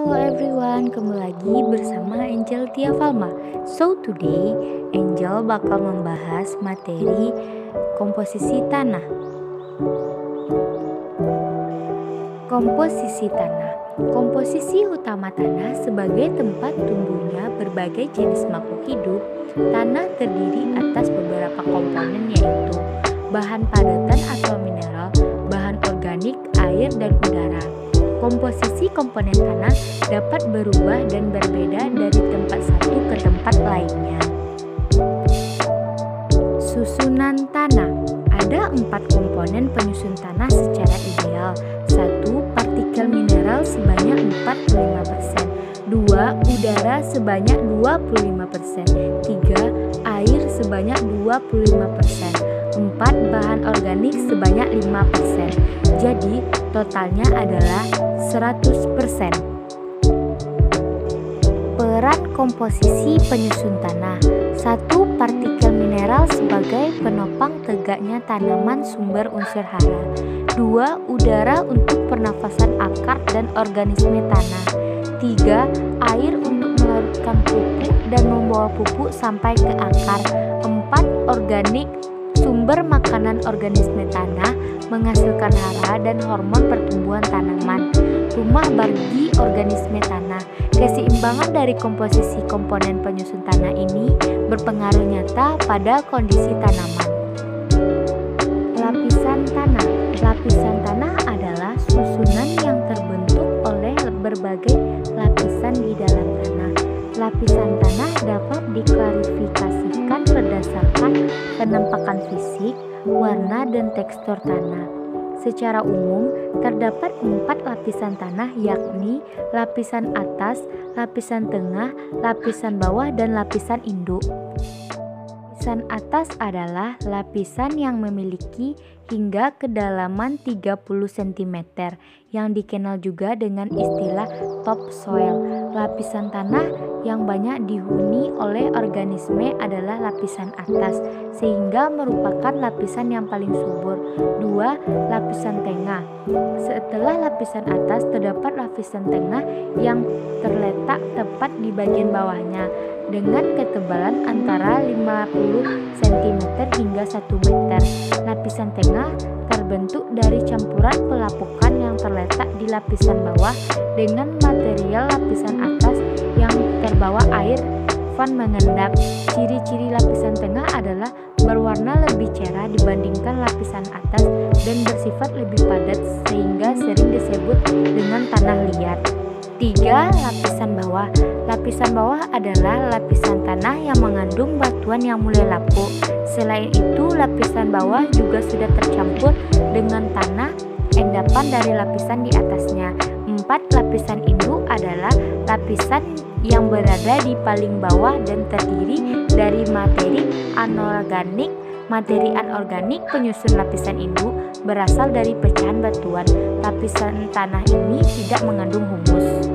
Hello everyone, kembali lagi bersama Angel Tia Falma. So today, Angel bakal membahas materi komposisi tanah. Komposisi tanah. Komposisi utama tanah sebagai tempat tumbuhnya berbagai jenis makhluk hidup. Tanah terdiri atas beberapa komponen, yaitu bahan padatan atau mineral, bahan organik, air, dan udara. Komposisi komponen tanah dapat berubah dan berbeda dari tempat satu ke tempat lainnya. Susunan tanah. Ada 4 komponen penyusun tanah secara ideal. 1. Partikel mineral sebanyak 45%. 2. Udara sebanyak 25%. 3. Air sebanyak 25%. 4. Bahan organik sebanyak 5%. Jadi totalnya adalah 100%. Peran komposisi penyusun tanah. 1. Partikel mineral sebagai penopang tegaknya tanaman sumber unsur hara. 2. Udara untuk pernafasan akar dan organisme tanah. 3. Air untuk melarutkan pupuk dan membawa pupuk sampai ke akar. 4. Organik sumber makanan organisme tanah, menghasilkan hara dan hormon pertumbuhan tanaman. Rumah bagi organisme tanah. Keseimbangan dari komposisi komponen penyusun tanah ini berpengaruh nyata pada kondisi tanaman. Lapisan tanah. Lapisan tanah adalah susunan yang terbentuk oleh berbagai lapisan di dalam tanah. Lapisan tanah dapat diklasifikasikan berdasarkan penampakan fisik, warna, dan tekstur tanah. Secara umum, terdapat 4 lapisan tanah, yakni lapisan atas, lapisan tengah, lapisan bawah, dan lapisan induk. Lapisan atas adalah lapisan yang memiliki hingga kedalaman 30 cm, yang dikenal juga dengan istilah topsoil. Lapisan tanah yang banyak dihuni oleh organisme adalah lapisan atas, sehingga merupakan lapisan yang paling subur. 2. Lapisan tengah. Setelah lapisan atas, terdapat lapisan tengah yang terletak tepat di bagian bawahnya, dengan ketebalan antara 50 cm hingga 1 meter. Lapisan tengah terbentuk dari campuran pelapukan yang terletak di lapisan bawah dengan material lapisan atas yang terbawa air van mengendap. Ciri-ciri lapisan tengah adalah berwarna lebih cerah dibandingkan lapisan atas dan bersifat lebih padat sehingga sering disebut dengan tanah liat. 3. Lapisan bawah. Lapisan bawah adalah lapisan tanah yang mengandung batuan yang mulai lapuk. Selain itu, lapisan bawah juga sudah tercampur dengan tanah endapan dari lapisan di atasnya. 4. Lapisan induk adalah lapisan yang berada di paling bawah dan terdiri dari materi anorganik. Materi anorganik penyusun lapisan induk berasal dari pecahan batuan. Lapisan tanah ini tidak mengandung humus.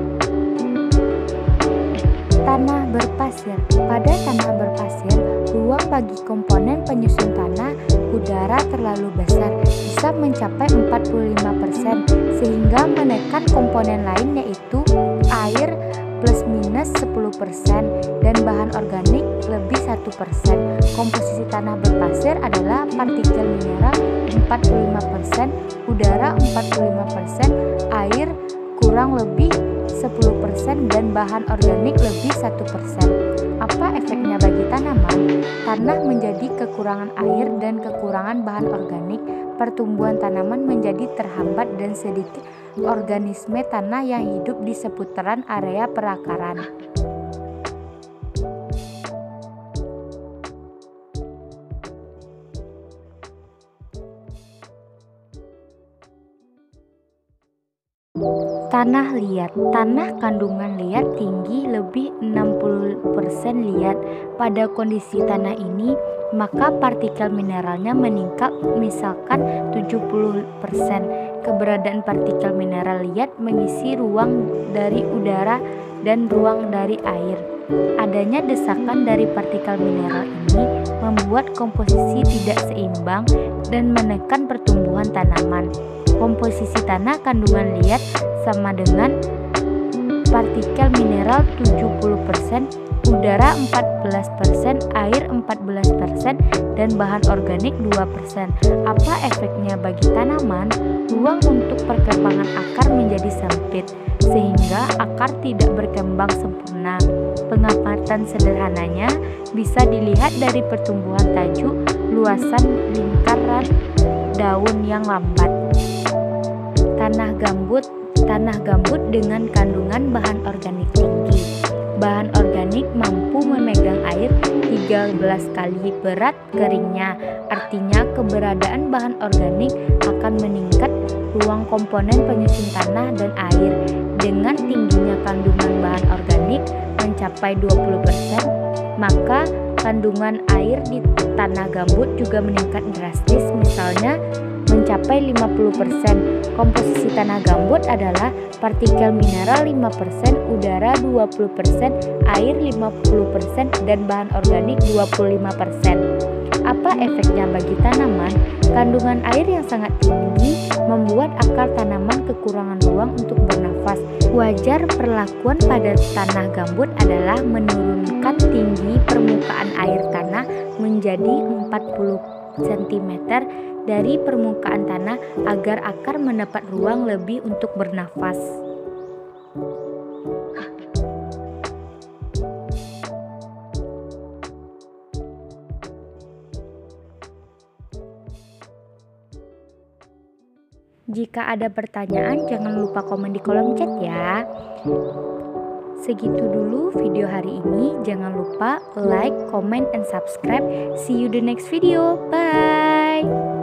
Tanah berpasir. Pada tanah berpasir, ruang bagi komponen penyusun tanah udara terlalu besar, bisa mencapai 45%, sehingga menekan komponen lain yaitu air plus minus 10% dan bahan organik lebih 1%. Komposisi tanah berpasir adalah partikel mineral 45%, udara 45%, air kurang lebih 10% dan bahan organik lebih 1%. Apa efeknya bagi tanaman? Tanah menjadi kekurangan air dan kekurangan bahan organik. Pertumbuhan tanaman menjadi terhambat dan sedikit organisme tanah yang hidup di seputaran area perakaran. Tanah liat. Tanah kandungan liat tinggi lebih 60% liat. Pada kondisi tanah ini, maka partikel mineralnya meningkat misalkan 70%. Keberadaan partikel mineral liat mengisi ruang dari udara dan ruang dari air. Adanya desakan dari partikel mineral ini membuat komposisi tidak seimbang dan menekan pertumbuhan tanaman. Komposisi tanah kandungan liat sama dengan partikel mineral 70%, udara 14%, air 14%, dan bahan organik 2%. Apa efeknya bagi tanaman? Ruang untuk perkembangan akar menjadi sempit, sehingga akar tidak berkembang sempurna. Pengamatan sederhananya bisa dilihat dari pertumbuhan tajuk, luasan lingkaran daun yang lambat. Tanah gambut dengan kandungan bahan organik tinggi. Bahan organik mampu memegang air 13 kali berat keringnya. Artinya keberadaan bahan organik akan meningkat ruang komponen penyusun tanah dan air. Dengan tingginya kandungan bahan organik mencapai 20%, maka kandungan air di tanah gambut juga meningkat drastis, misalnya mencapai 50%. Komposisi tanah gambut adalah partikel mineral 5%, udara 20%, air 50%, dan bahan organik 25%. Apa efeknya bagi tanaman? Kandungan air yang sangat tinggi membuat akar tanaman kekurangan ruang untuk bernafas. Wajar perlakuan pada tanah gambut adalah menurunkan tinggi permukaan air tanah menjadi 40 cm dari permukaan tanah agar akar mendapat ruang lebih untuk bernafas. Jika ada pertanyaan, jangan lupa komen di kolom chat ya. Segitu dulu video hari ini. Jangan lupa like, comment, and subscribe. See you the next video. Bye.